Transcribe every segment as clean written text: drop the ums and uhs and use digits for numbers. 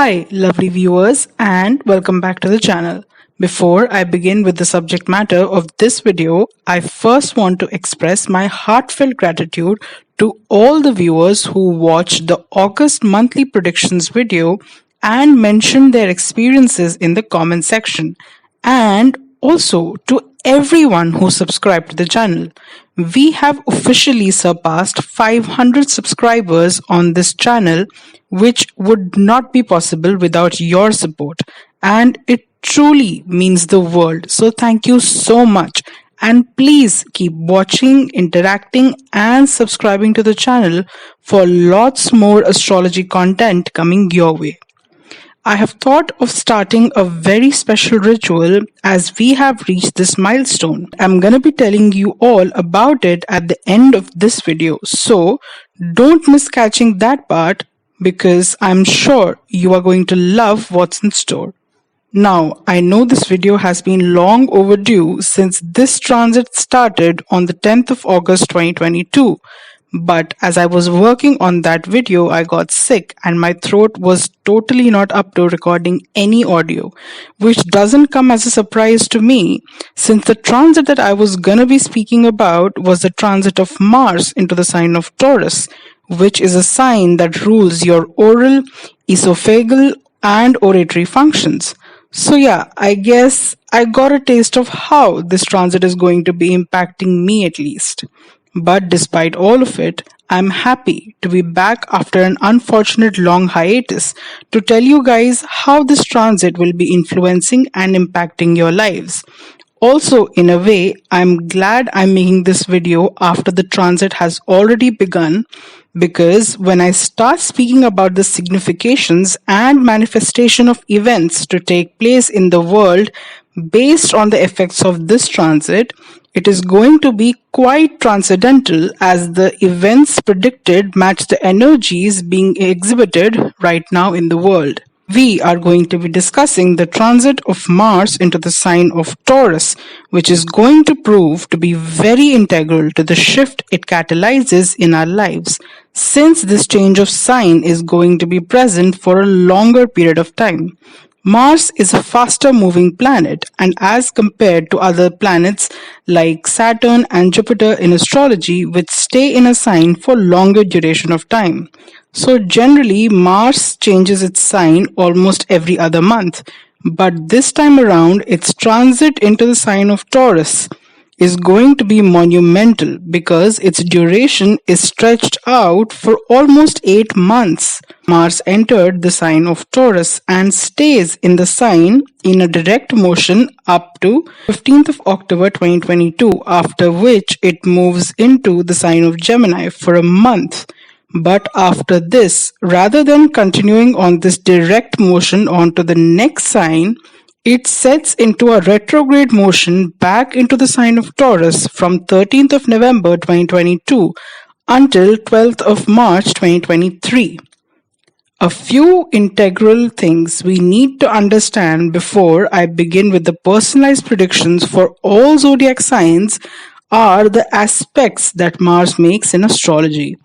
Hi, lovely viewers, and welcome back to the channel. Before I begin with the subject matter of this video, I first want to express my heartfelt gratitude to all the viewers who watched the August monthly predictions video and mentioned their experiences in the comment section, and also to everyone who subscribed to the channel. We have officially surpassed 500 subscribers on this channel, which would not be possible without your support, and it truly means the world. So thank you so much, and please keep watching, interacting and subscribing to the channel for lots more astrology content coming your way. I have thought of starting a very special ritual as we have reached this milestone. I'm gonna be telling you all about it at the end of this video, so don't miss catching that part because I'm sure you are going to love what's in store. Now, I know this video has been long overdue since this transit started on the 10th of August 2022. But as I was working on that video, I got sick and my throat was totally not up to recording any audio, which doesn't come as a surprise to me since the transit that I was gonna be speaking about was the transit of Mars into the sign of Taurus, which is a sign that rules your oral, esophageal and oratory functions. So yeah, I guess I got a taste of how this transit is going to be impacting me at least. But despite all of it, I'm happy to be back after an unfortunate long hiatus to tell you guys how this transit will be influencing and impacting your lives. Also, in a way, I'm glad I'm making this video after the transit has already begun, because when I start speaking about the significations and manifestation of events to take place in the world based on the effects of this transit, it is going to be quite transcendental as the events predicted match the energies being exhibited right now in the world. We are going to be discussing the transit of Mars into the sign of Taurus, which is going to prove to be very integral to the shift it catalyzes in our lives, since this change of sign is going to be present for a longer period of time. Mars is a faster moving planet, and as compared to other planets like Saturn and Jupiter in astrology, which stay in a sign for longer duration of time. So generally, Mars changes its sign almost every other month, but this time around, its transit into the sign of Taurus is going to be monumental because its duration is stretched out for almost 8 months. Mars entered the sign of Taurus and stays in the sign in a direct motion up to 15th of October 2022, after which it moves into the sign of Gemini for a month. But after this, rather than continuing on this direct motion onto the next sign, it sets into a retrograde motion back into the sign of Taurus from 13th of November 2022 until 12th of March 2023. A few integral things we need to understand before I begin with the personalized predictions for all zodiac signs are the aspects that Mars makes in astrology.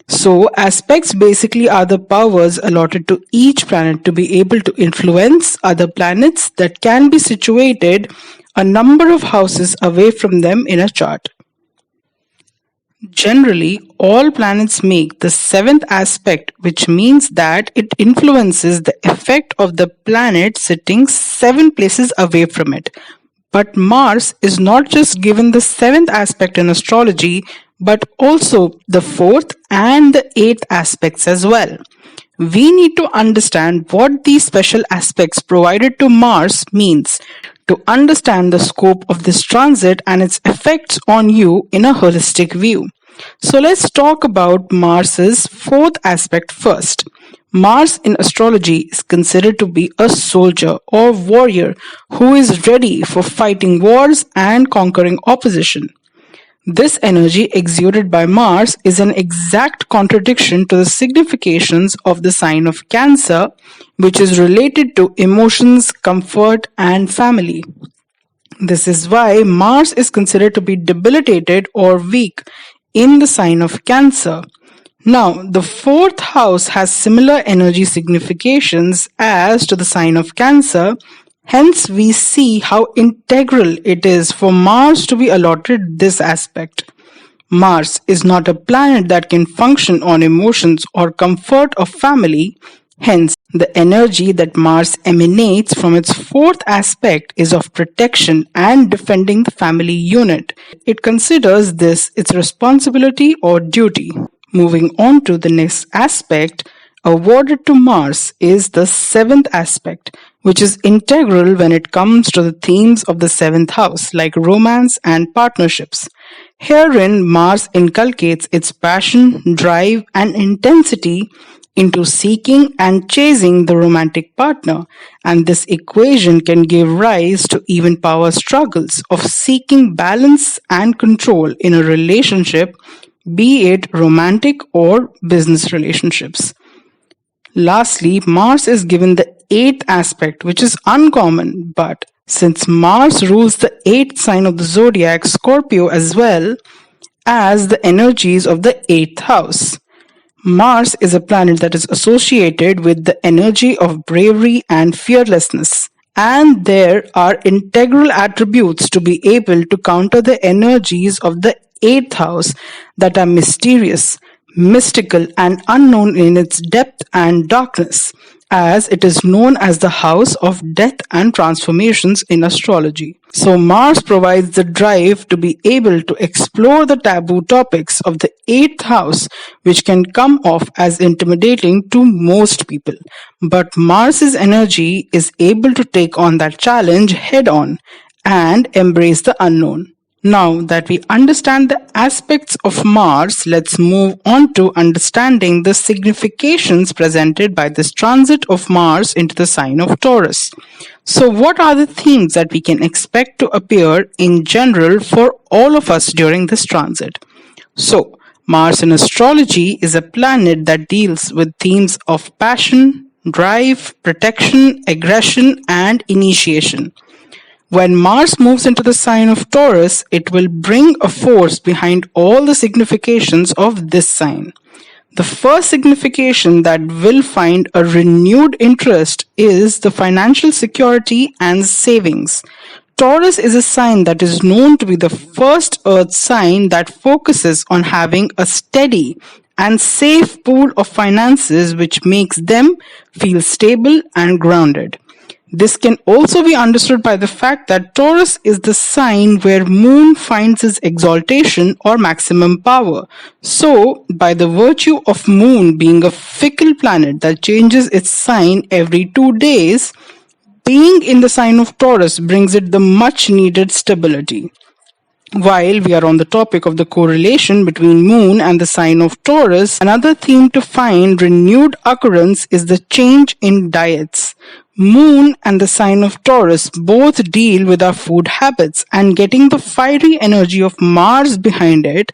So, aspects basically are the powers allotted to each planet to be able to influence other planets that can be situated a number of houses away from them in a chart. Generally, all planets make the 7th aspect, which means that it influences the effect of the planet sitting 7 places away from it. But Mars is not just given the 7th aspect in astrology, but also the 4th and the 8th aspects as well. We need to understand what these special aspects provided to Mars means to understand the scope of this transit and its effects on you in a holistic view. So let's talk about Mars's 4th aspect first. Mars in astrology is considered to be a soldier or warrior who is ready for fighting wars and conquering opposition. This energy exuded by Mars is an exact contradiction to the significations of the sign of Cancer, which is related to emotions, comfort, and family. This is why Mars is considered to be debilitated or weak in the sign of Cancer. Now, the fourth house has similar energy significations as to the sign of Cancer. Hence, we see how integral it is for Mars to be allotted this aspect. Mars is not a planet that can function on emotions or comfort of family. Hence, the energy that Mars emanates from its fourth aspect is of protection and defending the family unit. It considers this its responsibility or duty. Moving on to the next aspect awarded to Mars is the seventh aspect, which is integral when it comes to the themes of the seventh house, like romance and partnerships. Herein, Mars inculcates its passion, drive, and intensity into seeking and chasing the romantic partner, and this equation can give rise to even power struggles of seeking balance and control in a relationship, be it romantic or business relationships. Lastly, Mars is given the eighth aspect, which is uncommon, but since Mars rules the eighth sign of the zodiac, Scorpio, as well as the energies of the eighth house. Mars is a planet that is associated with the energy of bravery and fearlessness, and there are integral attributes to be able to counter the energies of the eighth house that are mysterious, mystical, and unknown in its depth and darkness, as it is known as the house of death and transformations in astrology. So Mars provides the drive to be able to explore the taboo topics of the eighth house, which can come off as intimidating to most people. But Mars's energy is able to take on that challenge head on and embrace the unknown. Now that we understand the aspects of Mars, let's move on to understanding the significations presented by this transit of Mars into the sign of Taurus. So what are the themes that we can expect to appear in general for all of us during this transit? So, Mars in astrology is a planet that deals with themes of passion, drive, protection, aggression, and initiation. When Mars moves into the sign of Taurus, it will bring a force behind all the significations of this sign. The first signification that will find a renewed interest is the financial security and savings. Taurus is a sign that is known to be the first earth sign that focuses on having a steady and safe pool of finances, which makes them feel stable and grounded. This can also be understood by the fact that Taurus is the sign where Moon finds its exaltation or maximum power. So, by the virtue of Moon being a fickle planet that changes its sign every 2 days, being in the sign of Taurus brings it the much needed stability. While we are on the topic of the correlation between Moon and the sign of Taurus, another theme to find renewed occurrence is the change in diets. Moon and the sign of Taurus both deal with our food habits, and getting the fiery energy of Mars behind it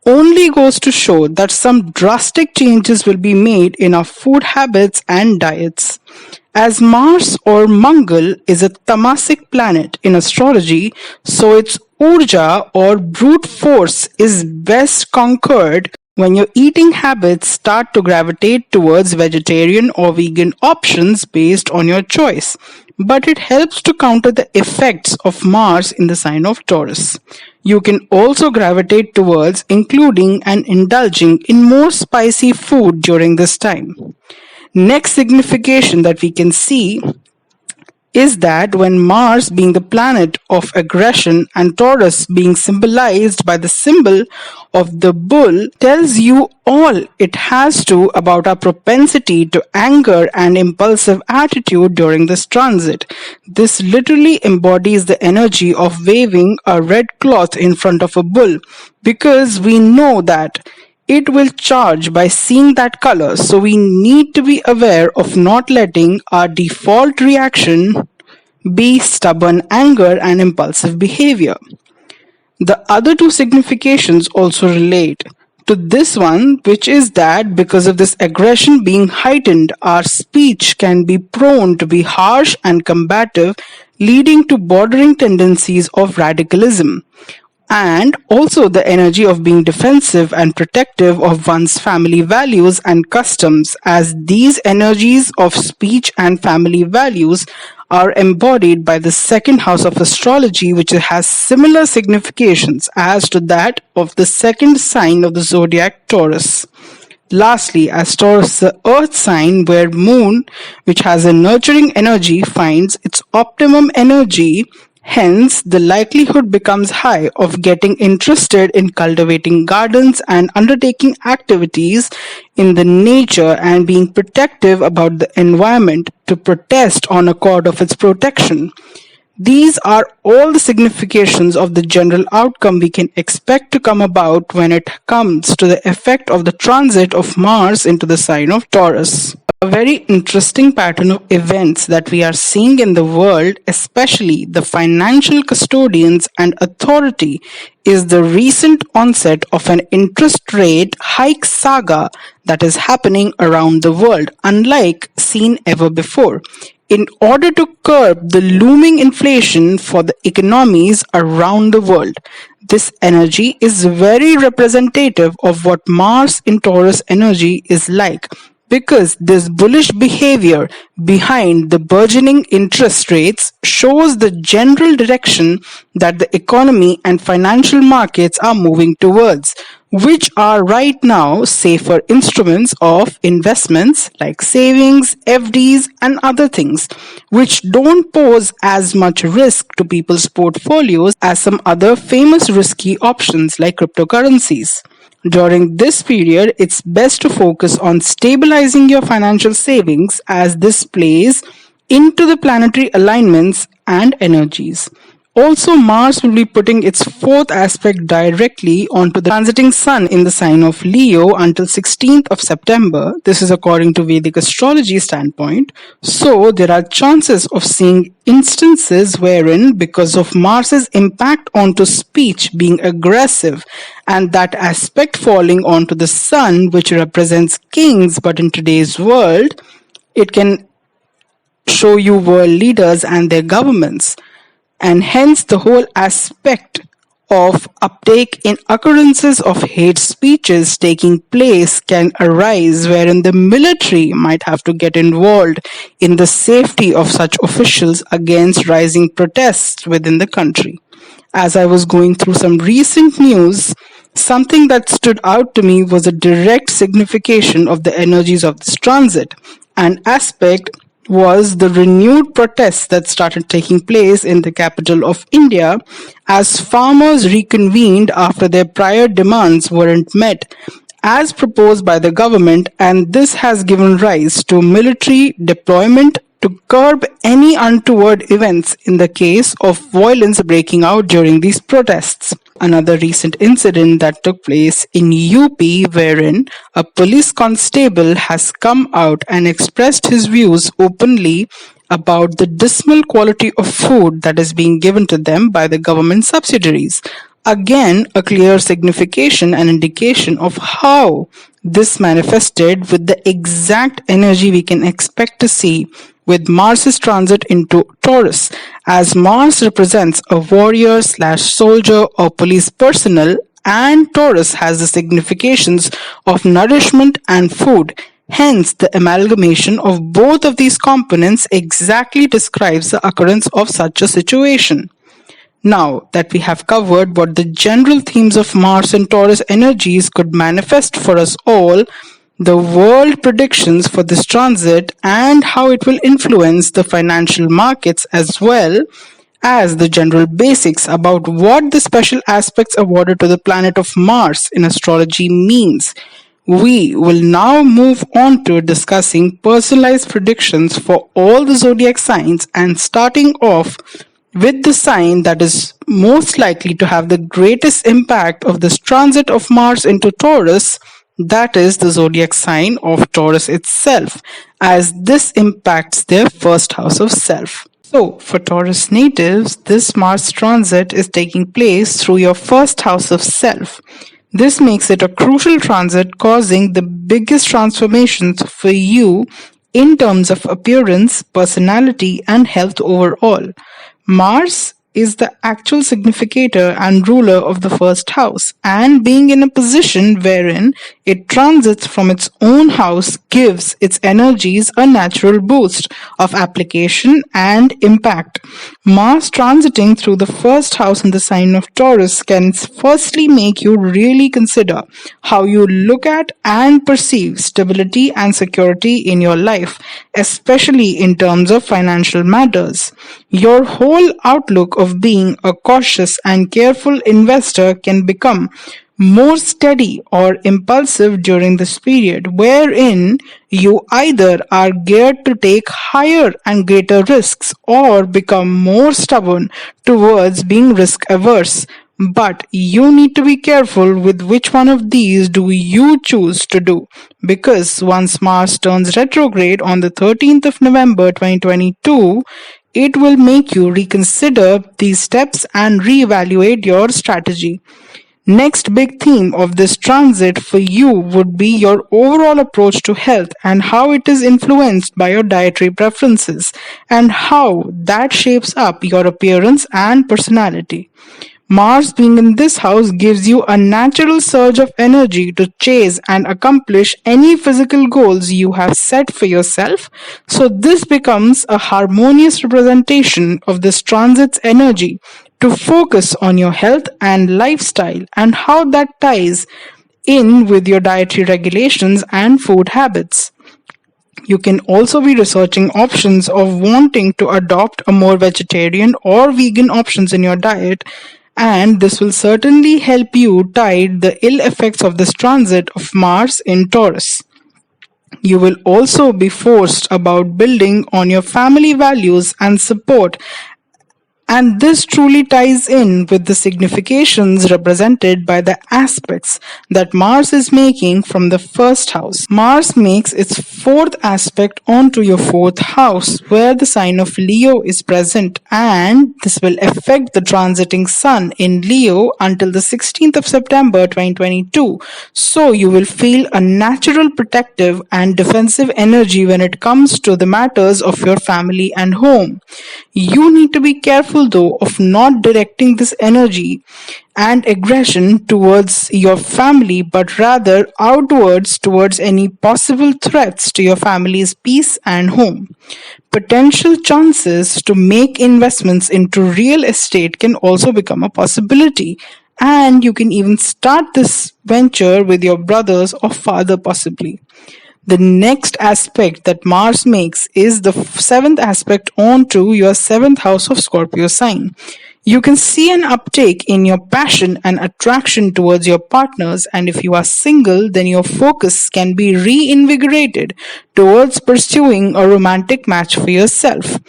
only goes to show that some drastic changes will be made in our food habits and diets. As Mars or Mangal is a tamasic planet in astrology, so its urja or brute force is best conquered when your eating habits start to gravitate towards vegetarian or vegan options based on your choice. But it helps to counter the effects of Mars in the sign of Taurus. You can also gravitate towards including and indulging in more spicy food during this time. Next signification that we can see is that when Mars being the planet of aggression and Taurus being symbolized by the symbol of the bull tells you all it has to about our propensity to anger and impulsive attitude during this transit. This literally embodies the energy of waving a red cloth in front of a bull, because we know that it will charge by seeing that color, so we need to be aware of not letting our default reaction be stubborn anger and impulsive behavior. The other two significations also relate to this one, which is that because of this aggression being heightened, our speech can be prone to be harsh and combative, leading to bordering tendencies of radicalism. and also the energy of being defensive and protective of one's family values and customs, as these energies of speech and family values are embodied by the second house of astrology, which has similar significations as to that of the second sign of the zodiac, Taurus. Lastly, as Taurus, the earth sign where moon, which has a nurturing energy, finds its optimum energy, hence the likelihood becomes high of getting interested in cultivating gardens and undertaking activities in the nature and being protective about the environment to protest on account of its protection. These are all the significations of the general outcome we can expect to come about when it comes to the effect of the transit of Mars into the sign of Taurus. A very interesting pattern of events that we are seeing in the world, especially the financial custodians and authority, is the recent onset of an interest rate hike saga that is happening around the world, unlike seen ever before, in order to curb the looming inflation for the economies around the world. This energy is very representative of what Mars in Taurus energy is like, because this bullish behavior behind the burgeoning interest rates shows the general direction that the economy and financial markets are moving towards, which are right now safer instruments of investments like savings, FDs, and other things, which don't pose as much risk to people's portfolios as some other famous risky options like cryptocurrencies. During this period, it's best to focus on stabilizing your financial savings, as this plays into the planetary alignments and energies. Also, Mars will be putting its fourth aspect directly onto the transiting Sun in the sign of Leo until 16th of September. This is according to Vedic astrology standpoint. So, there are chances of seeing instances wherein, because of Mars's impact onto speech being aggressive and that aspect falling onto the Sun, which represents kings, but in today's world, it can show you world leaders and their governments. And hence the whole aspect of uptake in occurrences of hate speeches taking place can arise, wherein the military might have to get involved in the safety of such officials against rising protests within the country. As I was going through some recent news, something that stood out to me was a direct signification of the energies of this transit. An aspect was the renewed protests that started taking place in the capital of India as farmers reconvened after their prior demands weren't met as proposed by the government, and this has given rise to military deployment to curb any untoward events in the case of violence breaking out during these protests. Another recent incident that took place in UP, wherein a police constable has come out and expressed his views openly about the dismal quality of food that is being given to them by the government subsidiaries. Again, a clear signification and indication of how this manifested with the exact energy we can expect to see with Mars's transit into Taurus, as Mars represents a warrior / soldier or police personnel, and Taurus has the significations of nourishment and food. Hence, the amalgamation of both of these components exactly describes the occurrence of such a situation. Now that we have covered what the general themes of Mars and Taurus energies could manifest for us all, the world predictions for this transit and how it will influence the financial markets, as well as the general basics about what the special aspects awarded to the planet of Mars in astrology means, we will now move on to discussing personalized predictions for all the zodiac signs, and starting off with the sign that is most likely to have the greatest impact of this transit of Mars into Taurus, that is the zodiac sign of Taurus itself, as this impacts their first house of self. So, for Taurus natives, this Mars transit is taking place through your first house of self. This makes it a crucial transit, causing the biggest transformations for you in terms of appearance, personality, and health overall. Mars is the actual significator and ruler of the first house, and being in a position wherein it transits from its own house gives its energies a natural boost of application and impact. Mars transiting through the first house in the sign of Taurus can firstly make you really consider how you look at and perceive stability and security in your life, especially in terms of financial matters. Your whole outlook of being a cautious and careful investor can become more steady or impulsive during this period, wherein you either are geared to take higher and greater risks or become more stubborn towards being risk averse. But you need to be careful with which one of these do you choose to do, because once Mars turns retrograde on the 13th of November 2022, it will make you reconsider these steps and reevaluate your strategy. Next big theme of this transit for you would be your overall approach to health and how it is influenced by your dietary preferences and how that shapes up your appearance and personality. Mars being in this house gives you a natural surge of energy to chase and accomplish any physical goals you have set for yourself. So this becomes a harmonious representation of this transit's energy to focus on your health and lifestyle and how that ties in with your dietary regulations and food habits. You can also be researching options of wanting to adopt a more vegetarian or vegan options in your diet, and this will certainly help you tide the ill effects of this transit of Mars in Taurus. You will also be forced about building on your family values and support, and this truly ties in with the significations represented by the aspects that Mars is making from the first house. Mars makes its fourth aspect onto your fourth house, where the sign of Leo is present, and this will affect the transiting Sun in Leo until the 16th of September 2022. So you will feel a natural protective and defensive energy when it comes to the matters of your family and home. You need to be careful though of not directing this energy and aggression towards your family, but rather outwards towards any possible threats to your family's peace and home. Potential chances to make investments into real estate can also become a possibility, and you can even start this venture with your brothers or father possibly. The next aspect that Mars makes is the seventh aspect onto your seventh house of Scorpio sign. You can see an uptake in your passion and attraction towards your partners, and if you are single, then your focus can be reinvigorated towards pursuing a romantic match for yourself.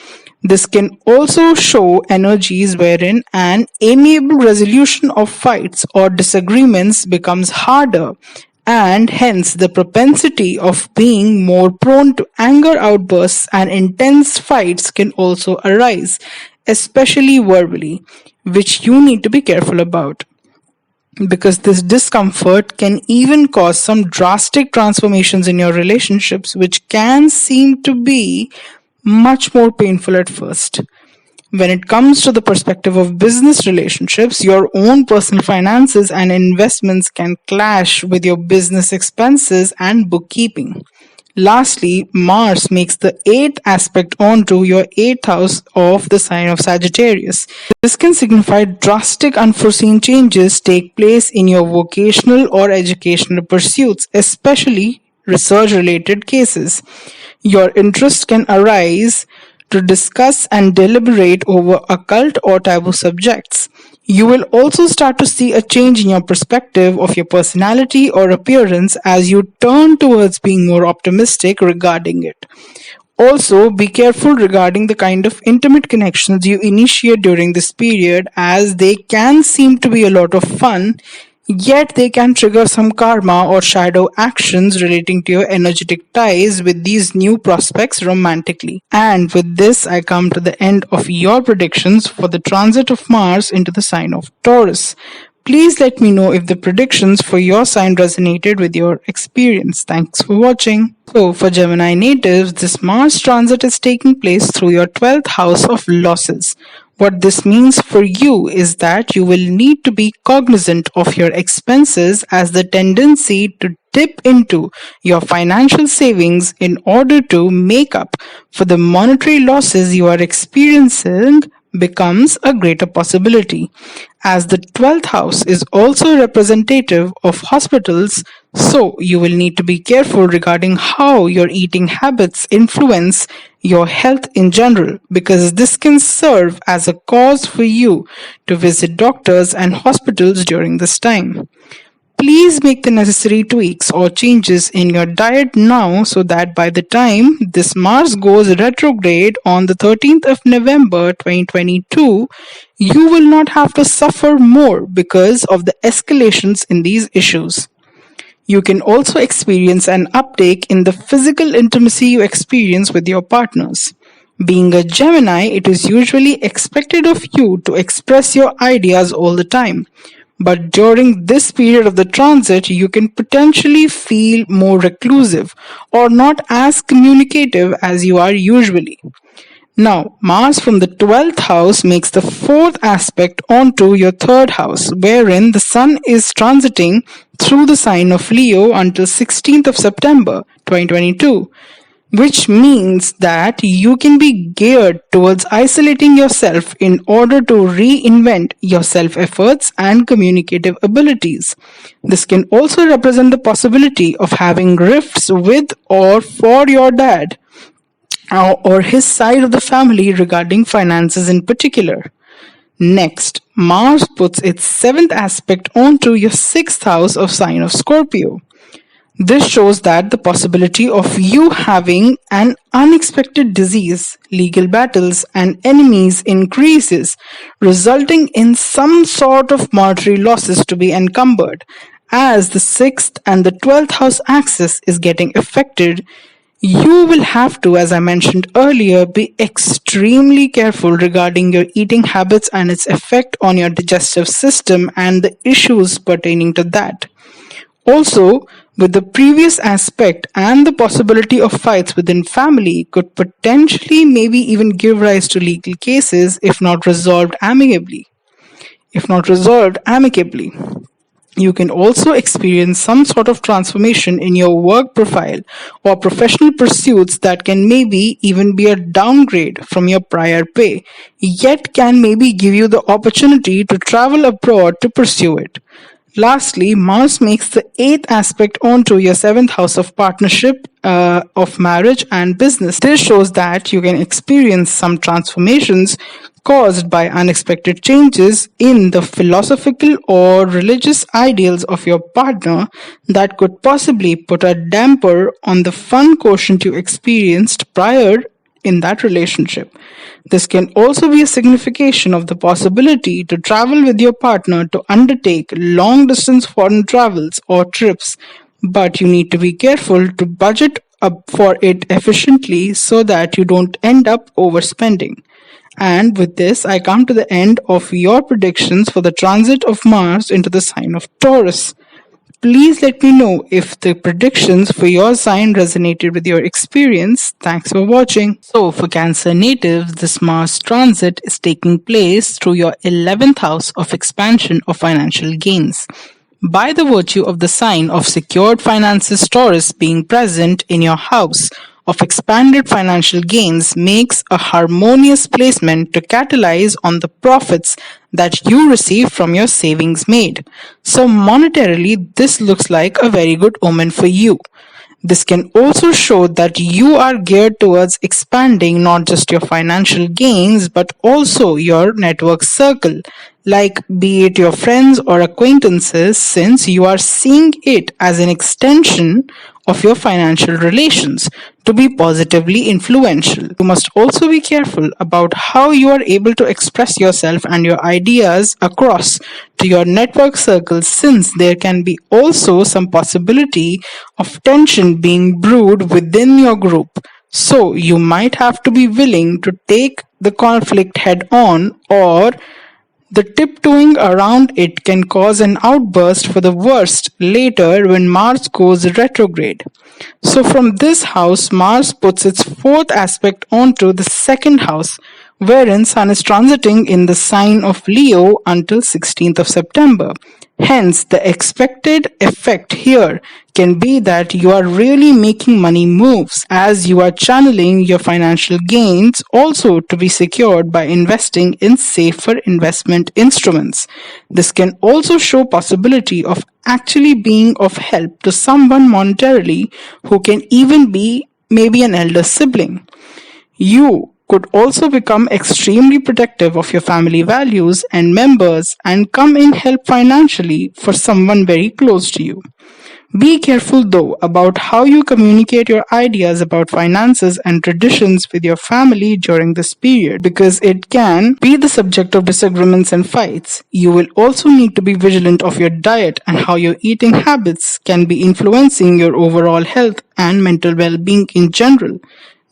This can also show energies wherein an amiable resolution of fights or disagreements becomes harder, and hence the propensity of being more prone to anger outbursts and intense fights can also arise, especially verbally, which you need to be careful about, because this discomfort can even cause some drastic transformations in your relationships, which can seem to be much more painful at first. When it comes to the perspective of business relationships, your own personal finances and investments can clash with your business expenses and bookkeeping. Lastly, Mars makes the eighth aspect onto your eighth house of the sign of Sagittarius. This can signify drastic unforeseen changes take place in your vocational or educational pursuits, especially research-related cases. Your interest can arise to discuss and deliberate over occult or taboo subjects. You will also start to see a change in your perspective of your personality or appearance as you turn towards being more optimistic regarding it. Also, be careful regarding the kind of intimate connections you initiate during this period, as they can seem to be a lot of fun, yet they can trigger some karma or shadow actions relating to your energetic ties with these new prospects romantically. And with this, I come to the end of your predictions for the transit of Mars into the sign of Taurus. Please let me know if the predictions for your sign resonated with your experience. Thanks for watching. So, for Gemini natives, this Mars transit is taking place through your 12th house of losses, What this means for you is that you will need to be cognizant of your expenses, as the tendency to dip into your financial savings in order to make up for the monetary losses you are experiencing becomes a greater possibility. As the 12th house is also representative of hospitals, so you will need to be careful regarding how your eating habits influence your health in general, because this can serve as a cause for you to visit doctors and hospitals during this time. Please make the necessary tweaks or changes in your diet now, so that by the time this Mars goes retrograde on the 13th of November 2022, you will not have to suffer more because of the escalations in these issues. You can also experience an uptake in the physical intimacy you experience with your partners. Being a Gemini, it is usually expected of you to express your ideas all the time. But during this period of the transit, you can potentially feel more reclusive or not as communicative as you are usually. Now, Mars from the 12th house makes the fourth aspect onto your third house, wherein the Sun is transiting through the sign of Leo until 16th of September 2022, which means that you can be geared towards isolating yourself in order to reinvent your self-efforts and communicative abilities. This can also represent the possibility of having rifts with or for your dad or his side of the family regarding finances in particular. Next, Mars puts its seventh aspect onto your sixth house of sign of Scorpio. This shows that the possibility of you having an unexpected disease, legal battles, and enemies increases, resulting in some sort of monetary losses to be encumbered. As the 6th and the 12th house axis is getting affected, you will have to, as I mentioned earlier, be extremely careful regarding your eating habits and its effect on your digestive system and the issues pertaining to that. Also, with the previous aspect and the possibility of fights within family could potentially maybe even give rise to legal cases if not resolved amicably. You can also experience some sort of transformation in your work profile or professional pursuits that can maybe even be a downgrade from your prior pay, yet can maybe give you the opportunity to travel abroad to pursue it. Lastly, Mars makes the 8th aspect onto your 7th house of partnership, of marriage and business. This shows that you can experience some transformations caused by unexpected changes in the philosophical or religious ideals of your partner that could possibly put a damper on the fun quotient you experienced prior in that relationship. This can also be a signification of the possibility to travel with your partner to undertake long distance foreign travels or trips, but you need to be careful to budget up for it efficiently so that you don't end up overspending. And with this, I come to the end of your predictions for the transit of Mars into the sign of Taurus. Please let me know if the predictions for your sign resonated with your experience. Thanks for watching. So for Cancer natives, this Mars transit is taking place through your 11th house of expansion of financial gains. By the virtue of the sign of secured finances Taurus being present in your house of expanded financial gains makes a harmonious placement to catalyze on the profits that you receive from your savings made. So monetarily, this looks like a very good omen for you. This can also show that you are geared towards expanding not just your financial gains but also your network circle, like be it your friends or acquaintances, since you are seeing it as an extension of your financial relations to be positively influential. You must also be careful about how you are able to express yourself and your ideas across to your network circles, since there can be also some possibility of tension being brewed within your group. So you might have to be willing to take the conflict head on, or the tiptoeing around it can cause an outburst for the worst later when Mars goes retrograde. So from this house, Mars puts its fourth aspect onto the second house, wherein Sun is transiting in the sign of Leo until 16th of September. Hence, the expected effect here can be that you are really making money moves as you are channeling your financial gains also to be secured by investing in safer investment instruments. This can also show possibility of actually being of help to someone monetarily who can even be maybe an elder sibling. You could also become extremely protective of your family values and members and come in help financially for someone very close to you. Be careful though about how you communicate your ideas about finances and traditions with your family during this period because it can be the subject of disagreements and fights. You will also need to be vigilant of your diet and how your eating habits can be influencing your overall health and mental well-being in general.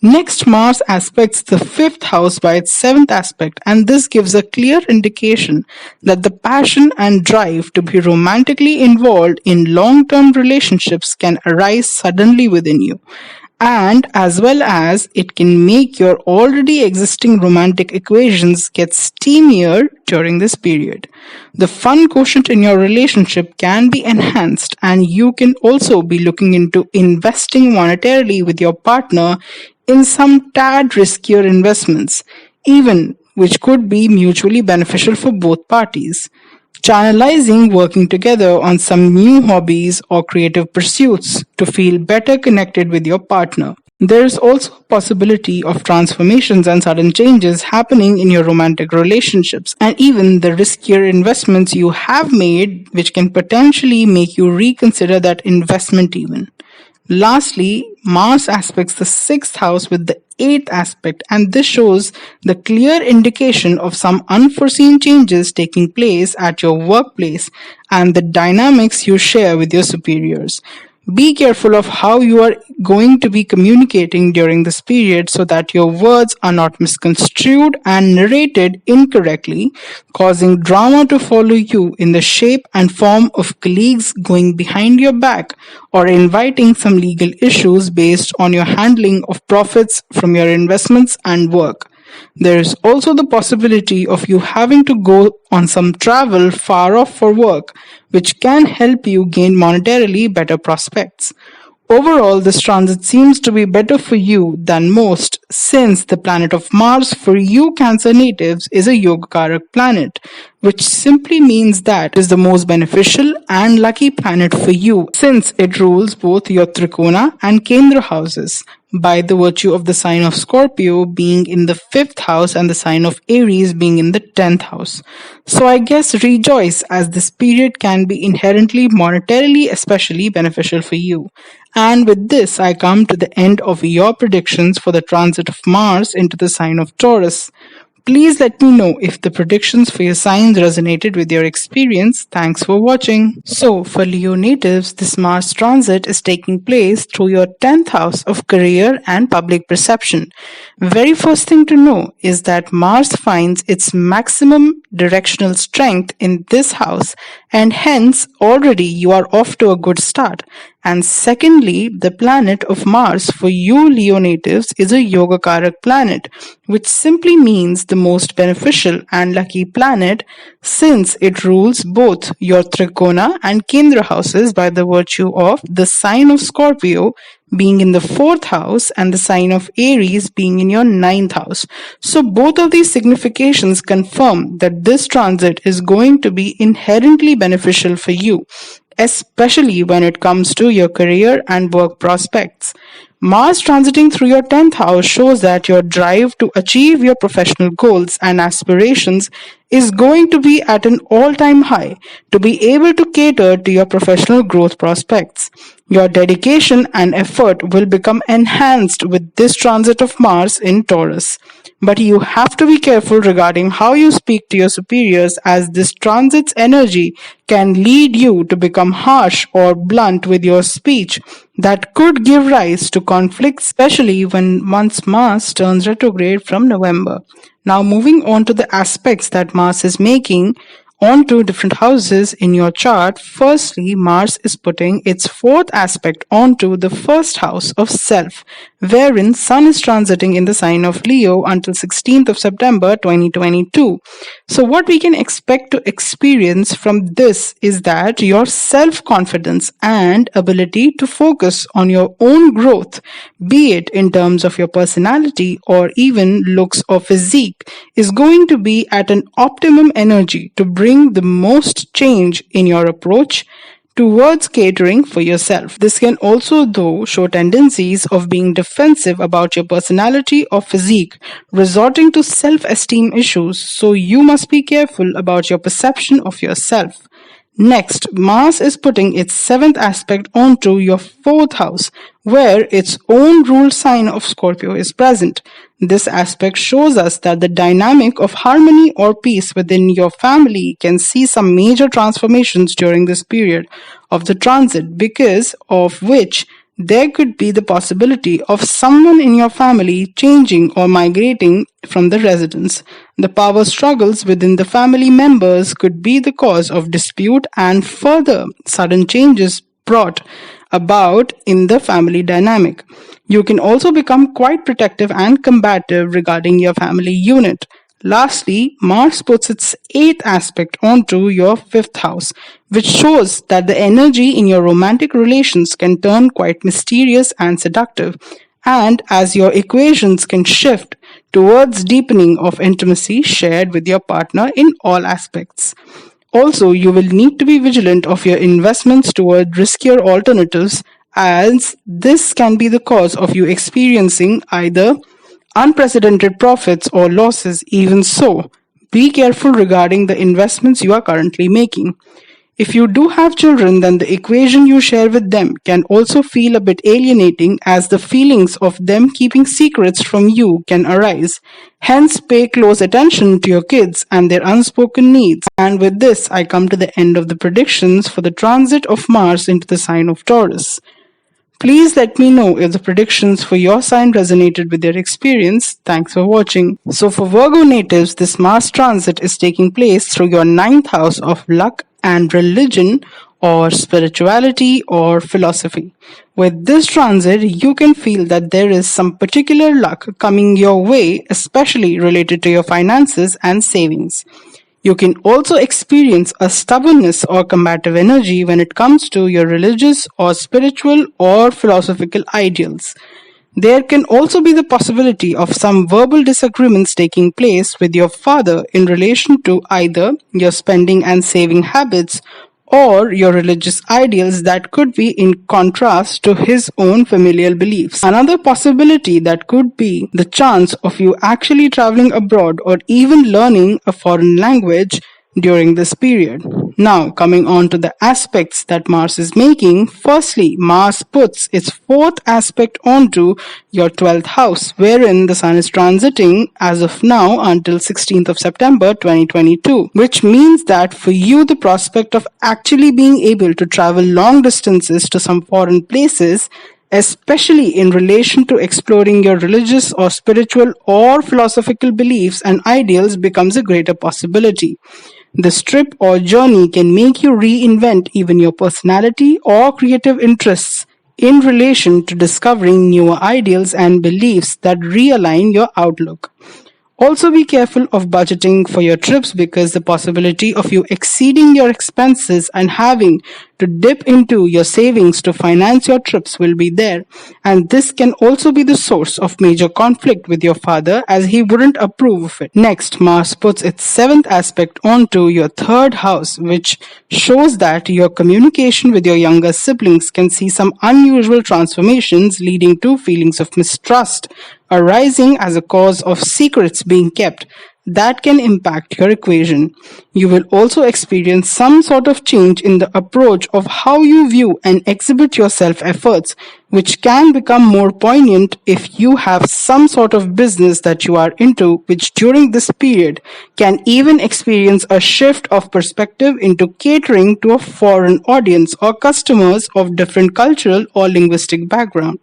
Next, Mars aspects the fifth house by its seventh aspect, and this gives a clear indication that the passion and drive to be romantically involved in long-term relationships can arise suddenly within you. And as well as it can make your already existing romantic equations get steamier during this period. The fun quotient in your relationship can be enhanced, and you can also be looking into investing monetarily with your partner in some tad riskier investments, even which could be mutually beneficial for both parties. Channelizing working together on some new hobbies or creative pursuits to feel better connected with your partner. There is also a possibility of transformations and sudden changes happening in your romantic relationships, and even the riskier investments you have made, which can potentially make you reconsider that investment even. Lastly, Mars aspects the sixth house with the eighth aspect, and this shows the clear indication of some unforeseen changes taking place at your workplace and the dynamics you share with your superiors. Be careful of how you are going to be communicating during this period so that your words are not misconstrued and narrated incorrectly, causing drama to follow you in the shape and form of colleagues going behind your back or inviting some legal issues based on your handling of profits from your investments and work. There is also the possibility of you having to go on some travel far off for work, which can help you gain monetarily better prospects. Overall, this transit seems to be better for you than most since the planet of Mars for you Cancer natives is a Yogacarak planet, which simply means that it is the most beneficial and lucky planet for you since it rules both your Trikona and Kendra houses by the virtue of the sign of Scorpio being in the fifth house and the sign of Aries being in the 10th house. So I guess rejoice as this period can be inherently monetarily especially beneficial for you. And with this, I come to the end of your predictions for the transit of Mars into the sign of Taurus. Please let me know if the predictions for your signs resonated with your experience. Thanks for watching. So, for Leo natives, this Mars transit is taking place through your 10th house of career and public perception. Very first thing to know is that Mars finds its maximum directional strength in this house, and hence already you are off to a good start. And secondly, the planet of Mars for you Leo natives is a Yogacarak planet, which simply means the most beneficial and lucky planet since it rules both your Trikona and Kendra houses by the virtue of the sign of Scorpio being in the 4th house and the sign of Aries being in your 9th house. So both of these significations confirm that this transit is going to be inherently beneficial for you, especially when it comes to your career and work prospects. Mars transiting through your 10th house shows that your drive to achieve your professional goals and aspirations is going to be at an all-time high to be able to cater to your professional growth prospects. Your dedication and effort will become enhanced with this transit of Mars in Taurus. But you have to be careful regarding how you speak to your superiors as this transit's energy can lead you to become harsh or blunt with your speech that could give rise to conflicts, especially when once Mars turns retrograde from November. Now moving on to the aspects that Mars is making onto different houses in your chart, firstly, Mars is putting its fourth aspect onto the first house of self, wherein Sun is transiting in the sign of Leo until 16th of September 2022. So what we can expect to experience from this is that your self-confidence and ability to focus on your own growth, be it in terms of your personality or even looks or physique, is going to be at an optimum energy to bring the most change in your approach towards catering for yourself. This can also, though, show tendencies of being defensive about your personality or physique, resorting to self-esteem issues, so you must be careful about your perception of yourself. Next, Mars is putting its seventh aspect onto your fourth house, where its own ruled sign of Scorpio is present. This aspect shows us that the dynamic of harmony or peace within your family can see some major transformations during this period of the transit, because of which there could be the possibility of someone in your family changing or migrating from the residence. The power struggles within the family members could be the cause of dispute and further sudden changes brought about in the family dynamic. You can also become quite protective and combative regarding your family unit. Lastly, Mars puts its eighth aspect onto your fifth house, which shows that the energy in your romantic relations can turn quite mysterious and seductive, and as your equations can shift towards deepening of intimacy shared with your partner in all aspects. Also, you will need to be vigilant of your investments toward riskier alternatives, as this can be the cause of you experiencing either unprecedented profits or losses. Even so, be careful regarding the investments you are currently making. If you do have children, then the equation you share with them can also feel a bit alienating, as the feelings of them keeping secrets from you can arise. Hence, pay close attention to your kids and their unspoken needs. And with this, I come to the end of the predictions for the transit of Mars into the sign of Taurus. Please let me know if the predictions for your sign resonated with your experience. Thanks for watching. So for Virgo natives, this Mars transit is taking place through your ninth house of luck and religion, or spirituality or philosophy. With this transit, you can feel that there is some particular luck coming your way, especially related to your finances and savings. You can also experience a stubbornness or combative energy when it comes to your religious or spiritual or philosophical ideals. There can also be the possibility of some verbal disagreements taking place with your father in relation to either your spending and saving habits or your religious ideals that could be in contrast to his own familial beliefs. Another possibility that could be the chance of you actually traveling abroad or even learning a foreign language during this period. Now, coming on to the aspects that Mars is making, firstly, Mars puts its fourth aspect onto your 12th house, wherein the Sun is transiting as of now until 16th of September 2022, which means that for you, the prospect of actually being able to travel long distances to some foreign places, especially in relation to exploring your religious or spiritual or philosophical beliefs and ideals, becomes a greater possibility. This trip or journey can make you reinvent even your personality or creative interests in relation to discovering newer ideals and beliefs that realign your outlook. Also, be careful of budgeting for your trips, because the possibility of you exceeding your expenses and having to dip into your savings to finance your trips will be there. And this can also be the source of major conflict with your father, as he wouldn't approve of it. Next, Mars puts its seventh aspect onto your third house, which shows that your communication with your younger siblings can see some unusual transformations, leading to feelings of mistrust arising as a cause of secrets being kept that can impact your equation. You will also experience some sort of change in the approach of how you view and exhibit your self-efforts, which can become more poignant if you have some sort of business that you are into, which during this period can even experience a shift of perspective into catering to a foreign audience or customers of different cultural or linguistic background.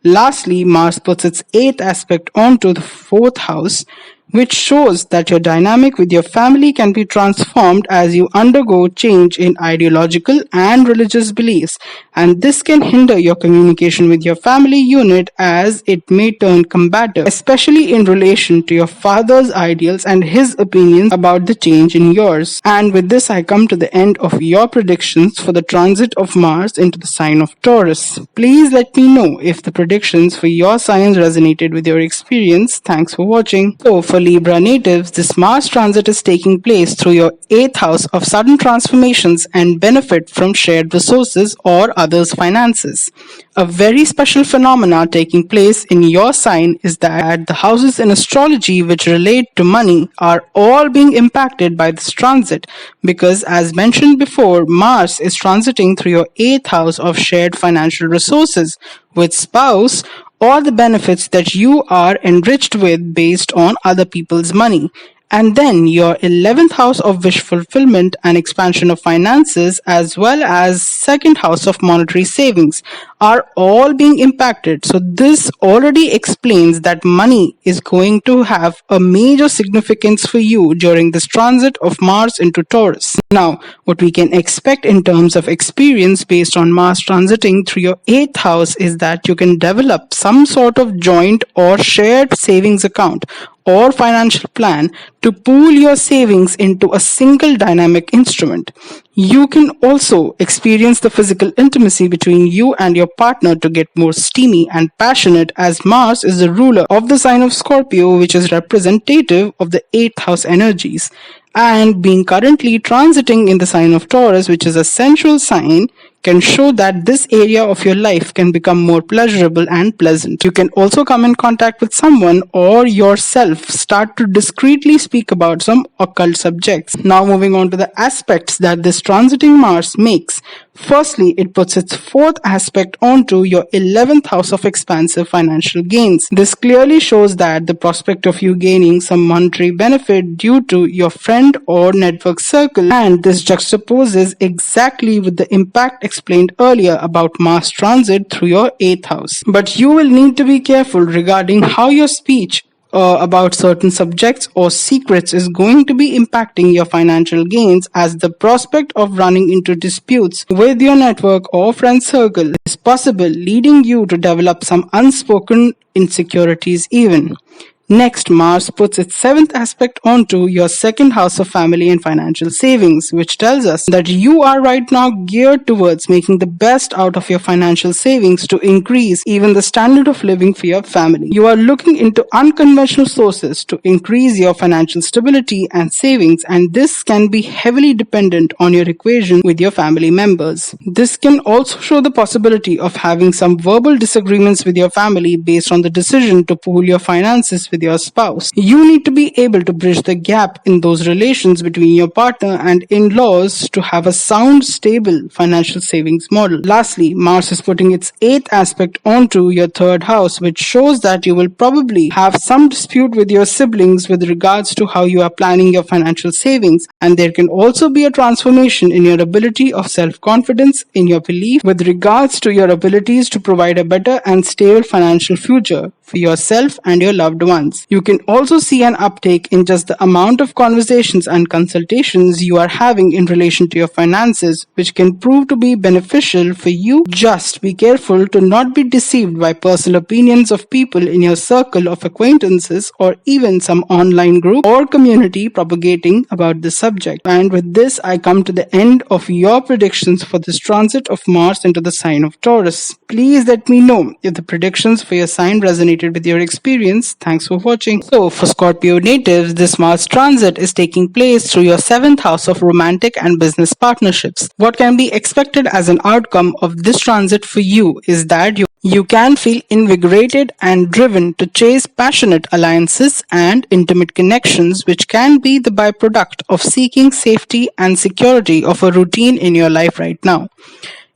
Lastly, Mars puts its eighth aspect onto the fourth house, which shows that your dynamic with your family can be transformed as you undergo change in ideological and religious beliefs, and this can hinder your communication with your family unit as it may turn combative, especially in relation to your father's ideals and his opinions about the change in yours. And with this, I come to the end of your predictions for the transit of Mars into the sign of Taurus. Please let me know if the predictions for your signs resonated with your experience. Thanks for watching. So, for Libra natives, this Mars transit is taking place through your 8th house of sudden transformations and benefit from shared resources or others' finances. A very special phenomena taking place in your sign is that the houses in astrology which relate to money are all being impacted by this transit because, as mentioned before, Mars is transiting through your 8th house of shared financial resources with spouse or the benefits that you are enriched with based on other people's money. And then your 11th house of wish fulfillment and expansion of finances, as well as 2nd house of monetary savings, are all being impacted. So this already explains that money is going to have a major significance for you during this transit of Mars into Taurus. Now, what we can expect in terms of experience based on Mars transiting through your 8th house is that you can develop some sort of joint or shared savings account or financial plan to pool your savings into a single dynamic instrument. You can also experience the physical intimacy between you and your partner to get more steamy and passionate, as Mars is the ruler of the sign of Scorpio, which is representative of the 8th house energies. And being currently transiting in the sign of Taurus, which is a sensual sign, can show that this area of your life can become more pleasurable and pleasant. You can also come in contact with someone or yourself start to discreetly speak about some occult subjects. Now moving on to the aspects that this transiting Mars makes. Firstly, it puts its 4th aspect onto your 11th house of expansive financial gains. This clearly shows that the prospect of you gaining some monetary benefit due to your friend or network circle, and this juxtaposes exactly with the impact explained earlier about Mars transit through your 8th house. But you will need to be careful regarding how your speech about certain subjects or secrets is going to be impacting your financial gains, as the prospect of running into disputes with your network or friend circle is possible, leading you to develop some unspoken insecurities even. Next, Mars puts its 7th aspect onto your 2nd house of family and financial savings, which tells us that you are right now geared towards making the best out of your financial savings to increase even the standard of living for your family. You are looking into unconventional sources to increase your financial stability and savings, and this can be heavily dependent on your equation with your family members. This can also show the possibility of having some verbal disagreements with your family based on the decision to pool your finances with your spouse. You need to be able to bridge the gap in those relations between your partner and in-laws to have a sound, stable financial savings model. Lastly, Mars is putting its 8th aspect onto your 3rd house, which shows that you will probably have some dispute with your siblings with regards to how you are planning your financial savings, and there can also be a transformation in your ability of self-confidence in your belief with regards to your abilities to provide a better and stable financial future for yourself and your loved ones. You can also see an uptake in just the amount of conversations and consultations you are having in relation to your finances, which can prove to be beneficial for you. Just be careful to not be deceived by personal opinions of people in your circle of acquaintances or even some online group or community propagating about this subject. And with this, I come to the end of your predictions for this transit of Mars into the sign of Taurus. Please let me know if the predictions for your sign resonated with your experience. Thanks for watching. So, for Scorpio natives, this Mars transit is taking place through your 7th house of romantic and business partnerships. What can be expected as an outcome of this transit for you is that you can feel invigorated and driven to chase passionate alliances and intimate connections, which can be the byproduct of seeking safety and security of a routine in your life right now.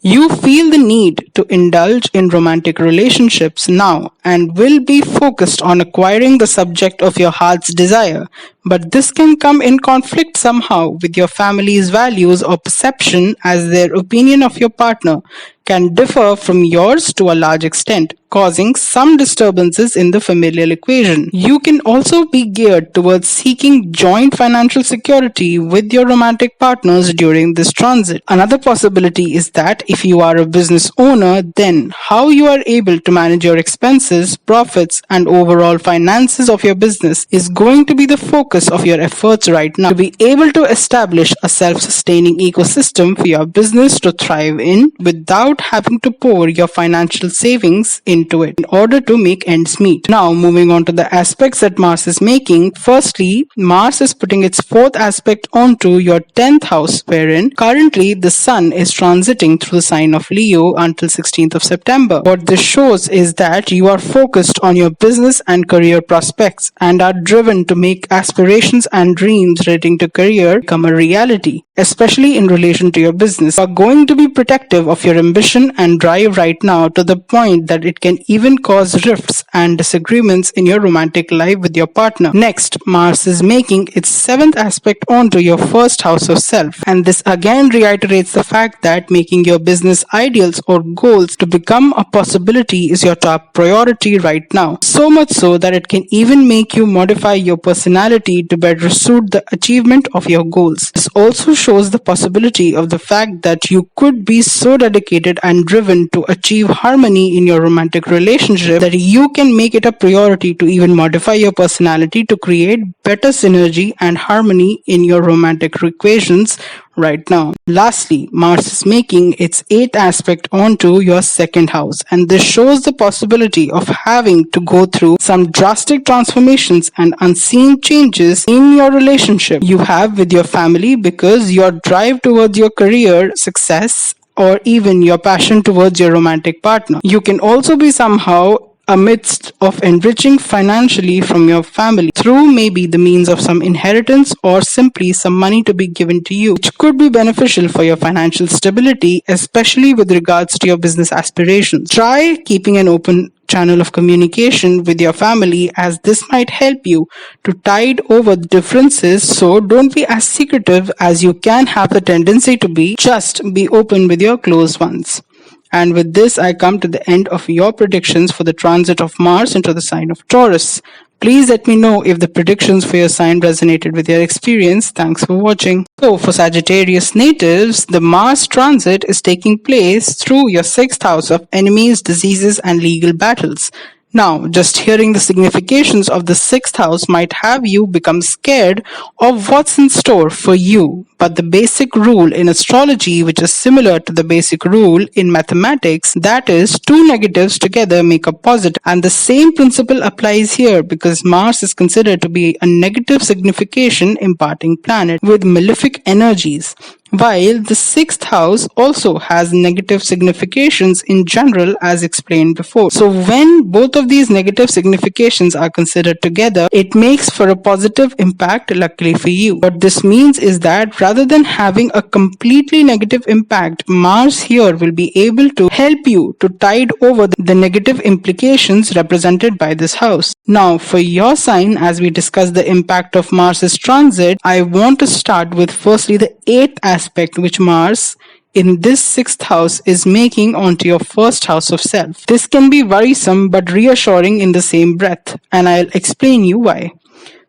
You feel the need to indulge in romantic relationships now and will be focused on acquiring the subject of your heart's desire, but this can come in conflict somehow with your family's values or perception, as their opinion of your partner can differ from yours to a large extent, causing some disturbances in the familial equation. You can also be geared towards seeking joint financial security with your romantic partners during this transit. Another possibility is that if you are a business owner, then how you are able to manage your expenses, profits, and overall finances of your business is going to be the focus of your efforts right now, to be able to establish a self-sustaining ecosystem for your business to thrive in without having to pour your financial savings into it in order to make ends meet. Now, moving on to the aspects that Mars is making. Firstly, Mars is putting its fourth aspect onto your 10th house, wherein currently the Sun is transiting through the sign of Leo until 16th of September. What this shows is that you are focused on your business and career prospects and are driven to make aspirations and dreams relating to career become a reality, especially in relation to your business. You are going to be protective of your ambition and drive right now, to the point that it can even cause rifts and disagreements in your romantic life with your partner. Next, Mars is making its seventh aspect onto your first house of self, and this again reiterates the fact that making your business ideals or goals to become a possibility is your top priority right now. So much so that it can even make you modify your personality to better suit the achievement of your goals. This also shows the possibility of the fact that you could be so dedicated and driven to achieve harmony in your romantic relationship that you can make it a priority to even modify your personality to create better synergy and harmony in your romantic equations right now. Lastly, Mars is making its eighth aspect onto your second house, and this shows the possibility of having to go through some drastic transformations and unseen changes in your relationship you have with your family, because your drive towards your career success or even your passion towards your romantic partner. You can also be somehow amidst of enriching financially from your family through maybe the means of some inheritance or simply some money to be given to you, which could be beneficial for your financial stability, especially with regards to your business aspirations. Try keeping an open channel of communication with your family, as this might help you to tide over the differences. So don't be as secretive as you can have the tendency to be. Just be open with your close ones. And with this, I come to the end of your predictions for the transit of Mars into the sign of Taurus. Please let me know if the predictions for your sign resonated with your experience. Thanks for watching. So for Sagittarius natives, the Mars transit is taking place through your 6th house of enemies, diseases, and legal battles. Now, just hearing the significations of the 6th house might have you become scared of what's in store for you. But the basic rule in astrology, which is similar to the basic rule in mathematics, that is, two negatives together make a positive. And the same principle applies here, because Mars is considered to be a negative signification imparting planet with malefic energies, while the 6th house also has negative significations in general, as explained before. So when both of these negative significations are considered together, it makes for a positive impact, luckily for you. What this means is that rather than having a completely negative impact, Mars here will be able to help you to tide over the negative implications represented by this house. Now, for your sign, as we discuss the impact of Mars's transit, I want to start with firstly the 8th aspect which Mars in this 6th house is making onto your 1st house of self. This can be worrisome but reassuring in the same breath, and I'll explain you why.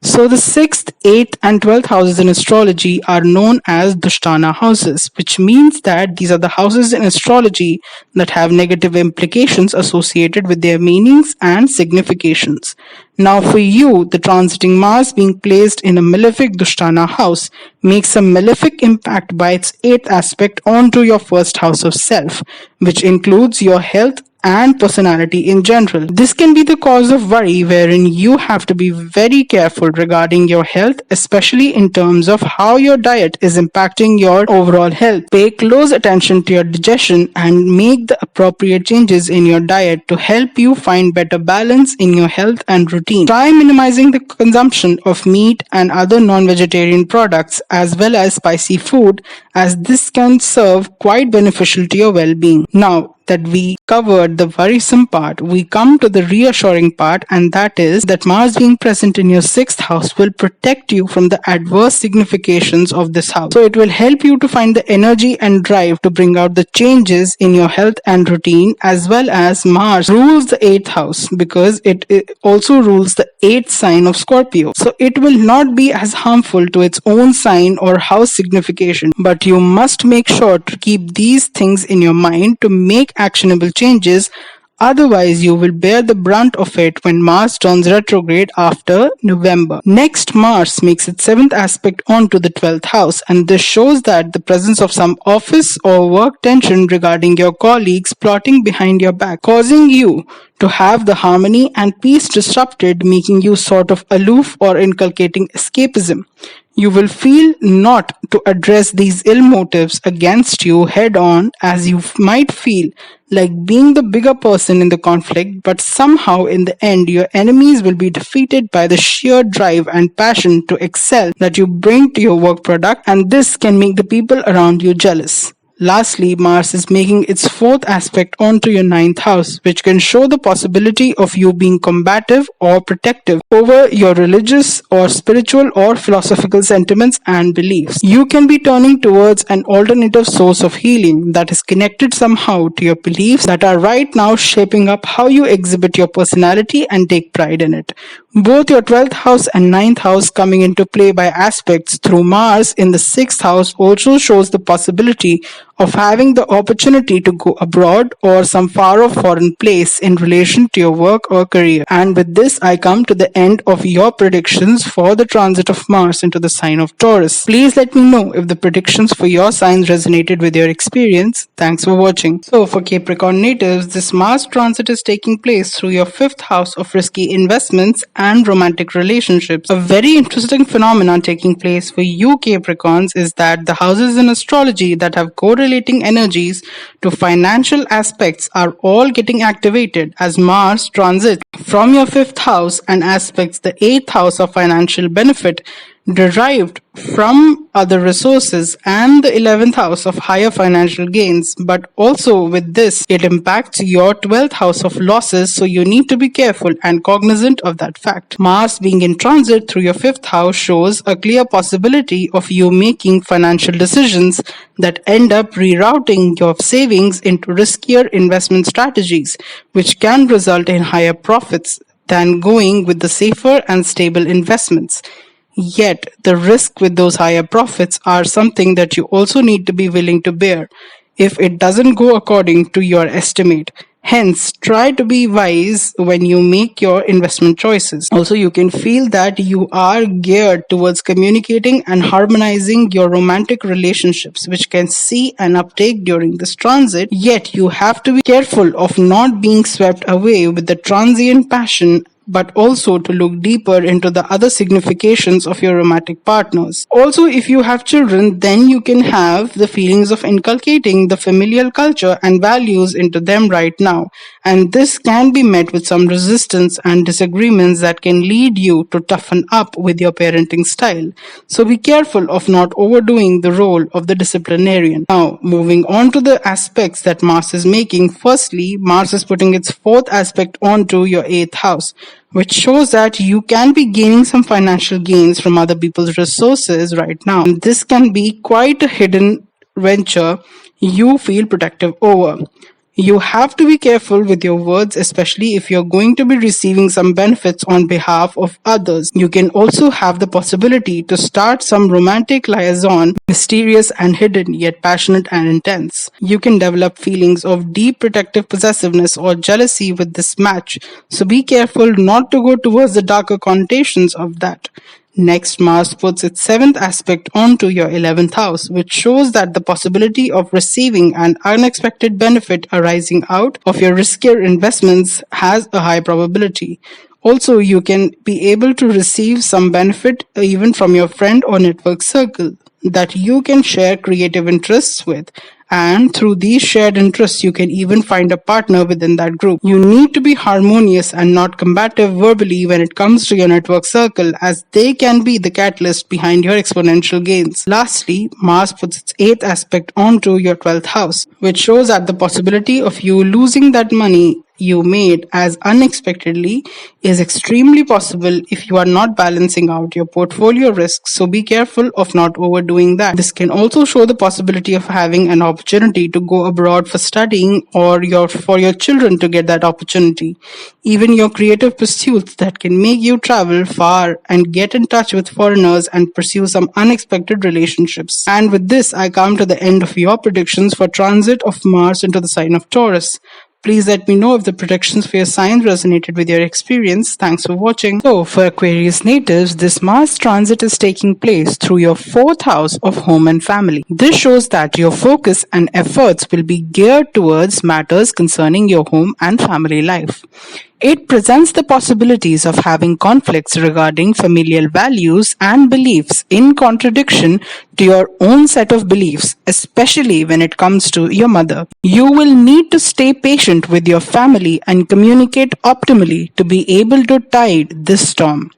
So the 6th, 8th and 12th houses in astrology are known as Dushtana houses, which means that these are the houses in astrology that have negative implications associated with their meanings and significations. Now for you, the transiting Mars being placed in a malefic Dushtana house makes a malefic impact by its 8th aspect onto your 1st house of self, which includes your health and personality in general. This can be the cause of worry, wherein you have to be very careful regarding your health, especially in terms of how your diet is impacting your overall health. Pay close attention to your digestion and make the appropriate changes in your diet to help you find better balance in your health and routine. Try minimizing the consumption of meat and other non-vegetarian products as well as spicy food, as this can serve quite beneficial to your well-being. Now, that we covered the worrisome part, we come to the reassuring part, and that is that Mars being present in your 6th house will protect you from the adverse significations of this house. So it will help you to find the energy and drive to bring out the changes in your health and routine, as well as Mars rules the 8th house because it also rules the 8th sign of Scorpio. So it will not be as harmful to its own sign or house signification, but you must make sure to keep these things in your mind to make actionable changes. Otherwise, you will bear the brunt of it when Mars turns retrograde after November. Next, Mars makes its 7th aspect onto the 12th house, and this shows that the presence of some office or work tension regarding your colleagues plotting behind your back, causing you to have the harmony and peace disrupted, making you sort of aloof or inculcating escapism. You will feel not to address these ill motives against you head on, as you might feel like being the bigger person in the conflict, but somehow in the end your enemies will be defeated by the sheer drive and passion to excel that you bring to your work product, and this can make the people around you jealous. Lastly, Mars is making its 4th aspect onto your 9th house, which can show the possibility of you being combative or protective over your religious or spiritual or philosophical sentiments and beliefs. You can be turning towards an alternative source of healing that is connected somehow to your beliefs that are right now shaping up how you exhibit your personality and take pride in it. Both your 12th house and 9th house coming into play by aspects through Mars in the 6th house also shows the possibility of having the opportunity to go abroad or some far off foreign place in relation to your work or career. And with this, I come to the end of your predictions for the transit of Mars into the sign of Taurus. Please let me know if the predictions for your signs resonated with your experience. Thanks for watching. So for Capricorn natives, this Mars transit is taking place through your 5th house of risky investments and romantic relationships. A very interesting phenomenon taking place for you Capricorns is that the houses in astrology that have correlating energies to financial aspects are all getting activated as Mars transits from your 5th house and aspects the 8th house of financial benefit derived from other resources and the 11th house of higher financial gains. But also with this, it impacts your 12th house of losses, so you need to be careful and cognizant of that fact. Mars being in transit through your 5th house shows a clear possibility of you making financial decisions that end up rerouting your savings into riskier investment strategies, which can result in higher profits than going with the safer and stable investments. Yet, the risk with those higher profits are something that you also need to be willing to bear if it doesn't go according to your estimate. Hence, try to be wise when you make your investment choices. Also, you can feel that you are geared towards communicating and harmonizing your romantic relationships, which can see an uptake during this transit. Yet, you have to be careful of not being swept away with the transient passion, but also to look deeper into the other significations of your romantic partners. Also, if you have children, then you can have the feelings of inculcating the familial culture and values into them right now. And this can be met with some resistance and disagreements that can lead you to toughen up with your parenting style. So be careful of not overdoing the role of the disciplinarian. Now, moving on to the aspects that Mars is making. Firstly, Mars is putting its 4th aspect onto your 8th house, which shows that you can be gaining some financial gains from other people's resources right now. And this can be quite a hidden venture you feel protective over. You have to be careful with your words, especially if you're going to be receiving some benefits on behalf of others. You can also have the possibility to start some romantic liaison, mysterious and hidden, yet passionate and intense. You can develop feelings of deep protective possessiveness or jealousy with this match, so be careful not to go towards the darker connotations of that. Next, Mars puts its 7th aspect onto your 11th house, which shows that the possibility of receiving an unexpected benefit arising out of your riskier investments has a high probability. Also, you can be able to receive some benefit even from your friend or network circle that you can share creative interests with, And through these shared interests, you can even find a partner within that group. You need to be harmonious and not combative verbally when it comes to your network circle, as they can be the catalyst behind your exponential gains. Lastly, Mars puts its 8th aspect onto your 12th house, which shows that the possibility of you losing that money you made as unexpectedly is extremely possible if you are not balancing out your portfolio risks, so be careful of not overdoing that. This can also show the possibility of having an opportunity to go abroad for studying, or for your children to get that opportunity. Even your creative pursuits that can make you travel far and get in touch with foreigners and pursue some unexpected relationships. And with this, I come to the end of your predictions for transit of Mars into the sign of Taurus. Please let me know if the predictions for your signs resonated with your experience. Thanks for watching. So, for Aquarius natives, this Mars transit is taking place through your 4th house of home and family. This shows that your focus and efforts will be geared towards matters concerning your home and family life. It presents the possibilities of having conflicts regarding familial values and beliefs in contradiction to your own set of beliefs, especially when it comes to your mother. You will need to stay patient with your family and communicate optimally to be able to tide this storm.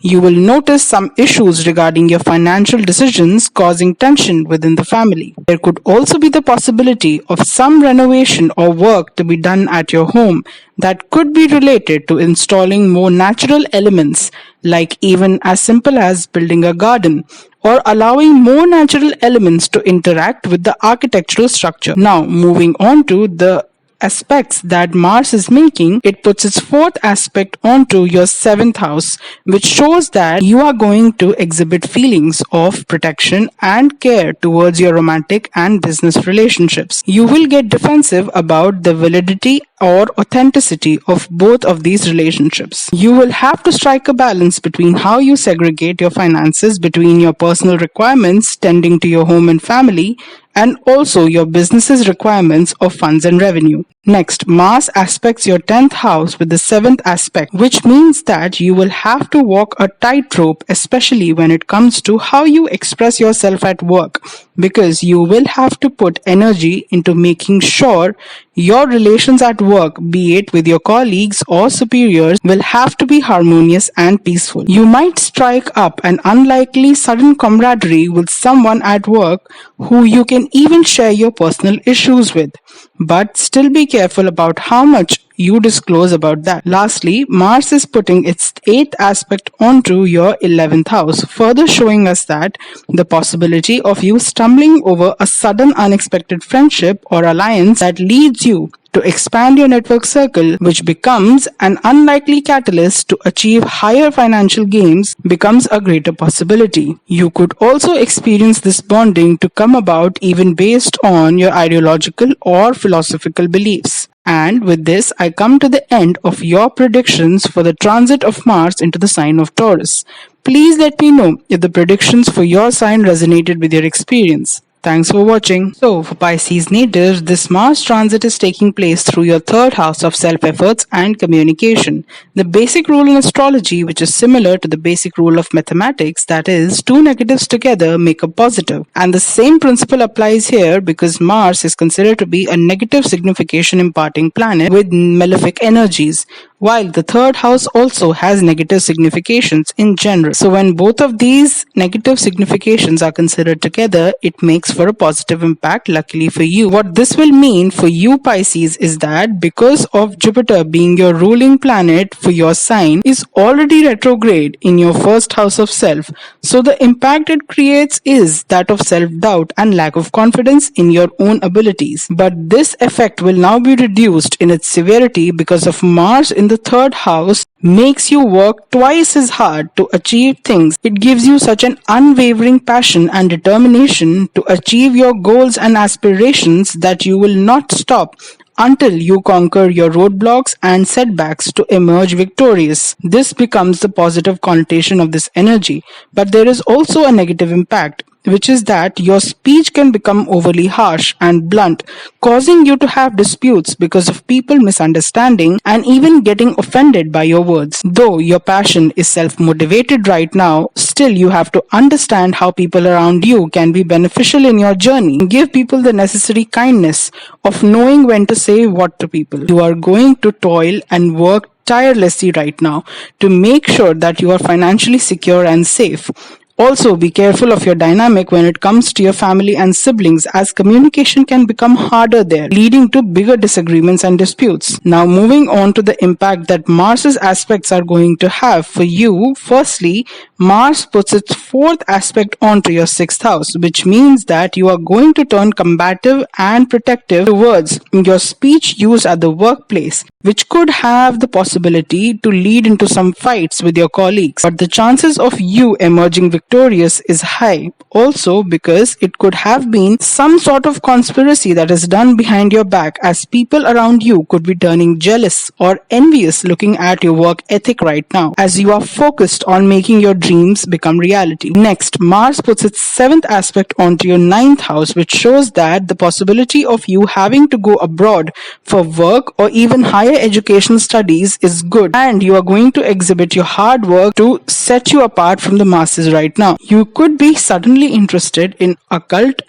You will notice some issues regarding your financial decisions causing tension within the family. There could also be the possibility of some renovation or work to be done at your home that could be related to installing more natural elements, like even as simple as building a garden, or allowing more natural elements to interact with the architectural structure. Now, moving on to the aspects that Mars is making, it puts its 4th aspect onto your 7th house, which shows that you are going to exhibit feelings of protection and care towards your romantic and business relationships. You will get defensive about the validity or authenticity of both of these relationships. You will have to strike a balance between how you segregate your finances between your personal requirements tending to your home and family, and also your business's requirements of funds and revenue. Next, Mars aspects your 10th house with the 7th aspect, which means that you will have to walk a tightrope, especially when it comes to how you express yourself at work, because you will have to put energy into making sure your relations at work, be it with your colleagues or superiors, will have to be harmonious and peaceful. You might strike up an unlikely sudden camaraderie with someone at work who you can even share your personal issues with, but still be careful about how much you disclose about that. Lastly, Mars is putting its 8th aspect onto your 11th house, further showing us that the possibility of you stumbling over a sudden unexpected friendship or alliance that leads you to expand your network circle, which becomes an unlikely catalyst to achieve higher financial gains, becomes a greater possibility. You could also experience this bonding to come about even based on your ideological or philosophical beliefs. And with this, I come to the end of your predictions for the transit of Mars into the sign of Taurus. Please let me know if the predictions for your sign resonated with your experience. Thanks for watching. So, for Pisces natives, this Mars transit is taking place through your 3rd house of self-efforts and communication. The basic rule in astrology, which is similar to the basic rule of mathematics, that is, 2 negatives together make a positive. And the same principle applies here because Mars is considered to be a negative signification imparting planet with malefic energies, while the 3rd house also has negative significations in general. So when both of these negative significations are considered together, it makes for a positive impact, luckily for you. What this will mean for you, Pisces, is that because of Jupiter being your ruling planet for your sign is already retrograde in your 1st house of self, so the impact it creates is that of self-doubt and lack of confidence in your own abilities. But this effect will now be reduced in its severity because of Mars in the 3rd house makes you work twice as hard to achieve things. It gives you such an unwavering passion and determination to achieve your goals and aspirations that you will not stop until you conquer your roadblocks and setbacks to emerge victorious. This becomes the positive connotation of this energy, but there is also a negative impact. which is that your speech can become overly harsh and blunt, causing you to have disputes because of people misunderstanding and even getting offended by your words. Though your passion is self-motivated right now, still you have to understand how people around you can be beneficial in your journey. Give people the necessary kindness of knowing when to say what to people. You are going to toil and work tirelessly right now to make sure that you are financially secure and safe. Also, be careful of your dynamic when it comes to your family and siblings, as communication can become harder there, leading to bigger disagreements and disputes. Now, moving on to the impact that Mars's aspects are going to have for you. Firstly, Mars puts its fourth aspect onto your sixth house, which means that you are going to turn combative and protective towards your speech used at the workplace, which could have the possibility to lead into some fights with your colleagues. But the chances of you emerging victorious is high, also because it could have been some sort of conspiracy that is done behind your back, as people around you could be turning jealous or envious looking at your work ethic right now, as you are focused on making your dreams become reality. Next, Mars puts its seventh aspect onto your ninth house, which shows that the possibility of you having to go abroad for work or even higher education studies is good, and you are going to exhibit your hard work to set you apart from the masses right now. You could be suddenly interested in occult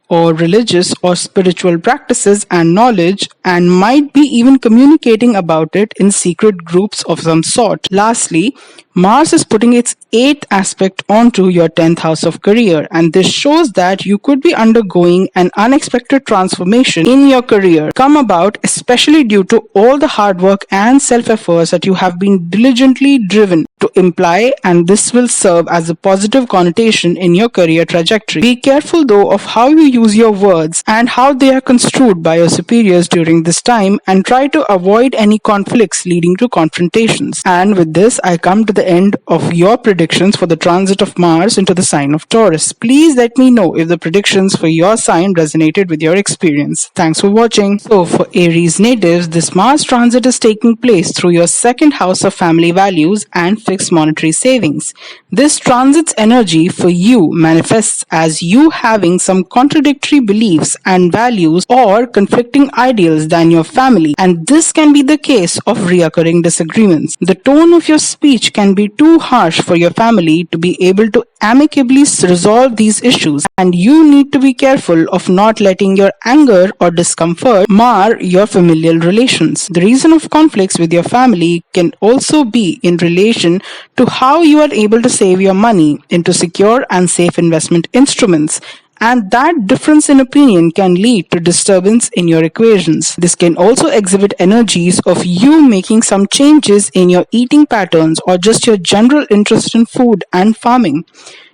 or religious or spiritual practices and knowledge, and might be even communicating about it in secret groups of some sort. Lastly, Mars is putting its eighth aspect onto your 10th house of career, and this shows that you could be undergoing an unexpected transformation in your career, come about especially due to all the hard work and self-efforts that you have been diligently driven to imply, and this will serve as a positive connotation in your career trajectory. Be careful though of how you use your words and how they are construed by your superiors during this time, and try to avoid any conflicts leading to confrontations. And with this, I come to the end of your predictions for the transit of Mars into the sign of Taurus. Please let me know if the predictions for your sign resonated with your experience. Thanks for watching. So for Aries natives, this Mars transit is taking place through your second house of family values and fixed monetary savings. This transit's energy for you manifests as you having some contradictory beliefs and values or conflicting ideals than your family, and this can be the case of reoccurring disagreements. The tone of your speech can be too harsh for your family to be able to amicably resolve these issues, and you need to be careful of not letting your anger or discomfort mar your familial relations. The reason of conflicts with your family can also be in relation to how you are able to save your money into secure and safe investment instruments, and that difference in opinion can lead to disturbance in your equations. This can also exhibit energies of you making some changes in your eating patterns or just your general interest in food and farming.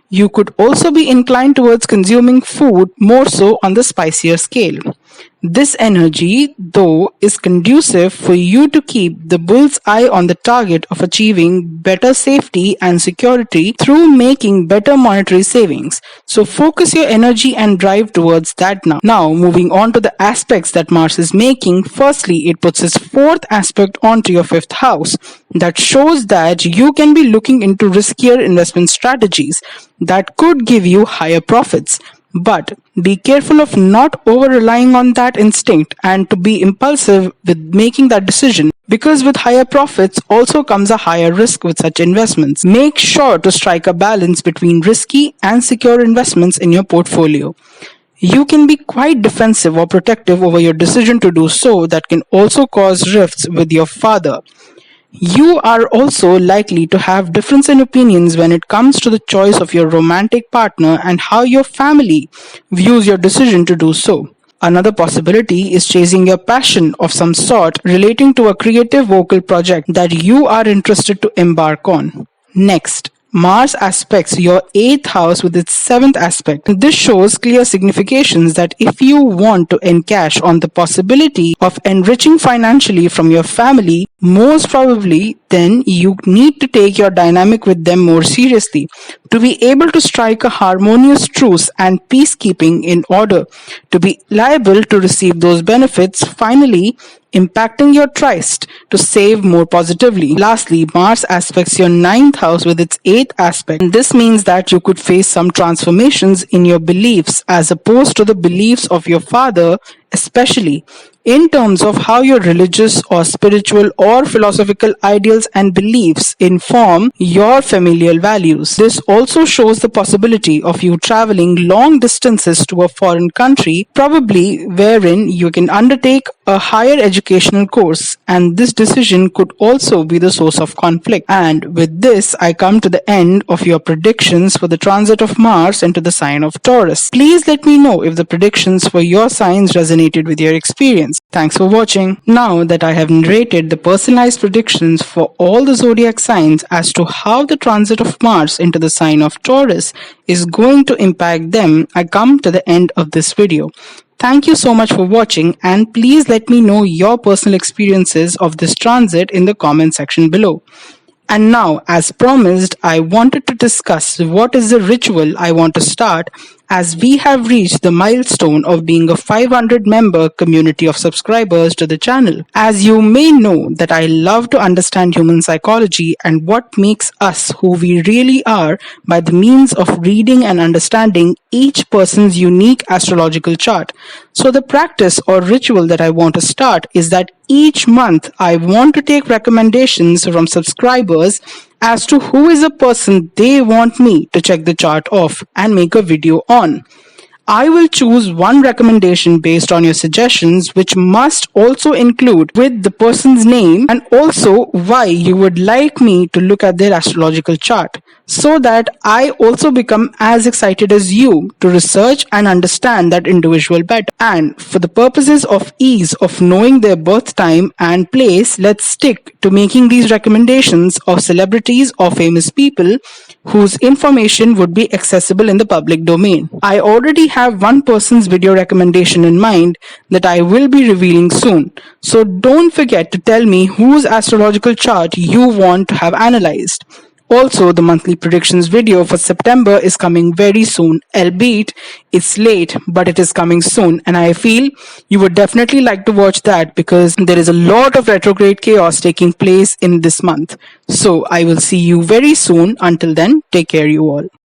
You could also be inclined towards consuming food more so on the spicier scale. This energy, though, is conducive for you to keep the bull's eye on the target of achieving better safety and security through making better monetary savings. So focus your energy and drive towards that now. Now, moving on to the aspects that Mars is making. Firstly, it puts its fourth aspect onto your fifth house. That shows that you can be looking into riskier investment strategies that could give you higher profits. But be careful of not over-relying on that instinct and to be impulsive with making that decision, because with higher profits also comes a higher risk with such investments. Make sure to strike a balance between risky and secure investments in your portfolio. You can be quite defensive or protective over your decision to do so. That can also cause rifts with your father. You are also likely to have difference in opinions when it comes to the choice of your romantic partner and how your family views your decision to do so. Another possibility is chasing your passion of some sort relating to a creative vocal project that you are interested to embark on. Next, Mars aspects your 8th house with its 7th aspect. This shows clear significations that if you want to encash on the possibility of enriching financially from your family, most probably then you need to take your dynamic with them more seriously to be able to strike a harmonious truce and peacekeeping in order to be liable to receive those benefits, finally impacting your tryst to save more positively. Lastly, Mars aspects your ninth house with its eighth aspect. And this means that you could face some transformations in your beliefs as opposed to the beliefs of your father, especially in terms of how your religious or spiritual or philosophical ideals and beliefs inform your familial values. This also shows the possibility of you traveling long distances to a foreign country, probably wherein you can undertake a higher educational course, and this decision could also be the source of conflict. And with this, I come to the end of your predictions for the transit of Mars into the sign of Taurus. Please let me know if the predictions for your signs resonated with your experience. Thanks for watching. Now that I have narrated the personalized predictions for all the zodiac signs as to how the transit of Mars into the sign of Taurus is going to impact them, I come to the end of this video. Thank you so much for watching, and please let me know your personal experiences of this transit in the comment section below. And now, as promised, I wanted to discuss what is the ritual I want to start, as we have reached the milestone of being a 500-member community of subscribers to the channel. As you may know that I love to understand human psychology and what makes us who we really are by the means of reading and understanding each person's unique astrological chart. So the practice or ritual that I want to start is that each month I want to take recommendations from subscribers as to who is a person they want me to check the chart of and make a video on. I will choose one recommendation based on your suggestions, which must also include with the person's name and also why you would like me to look at their astrological chart, so that I also become as excited as you to research and understand that individual better. And for the purposes of ease of knowing their birth time and place, let's stick to making these recommendations of celebrities or famous people whose information would be accessible in the public domain. I already have one person's video recommendation in mind that I will be revealing soon. So don't forget to tell me whose astrological chart you want to have analyzed. Also, the monthly predictions video for September is coming very soon, albeit it's late, but it is coming soon, and I feel you would definitely like to watch that because there is a lot of retrograde chaos taking place in this month. So I will see you very soon. Until then, take care you all.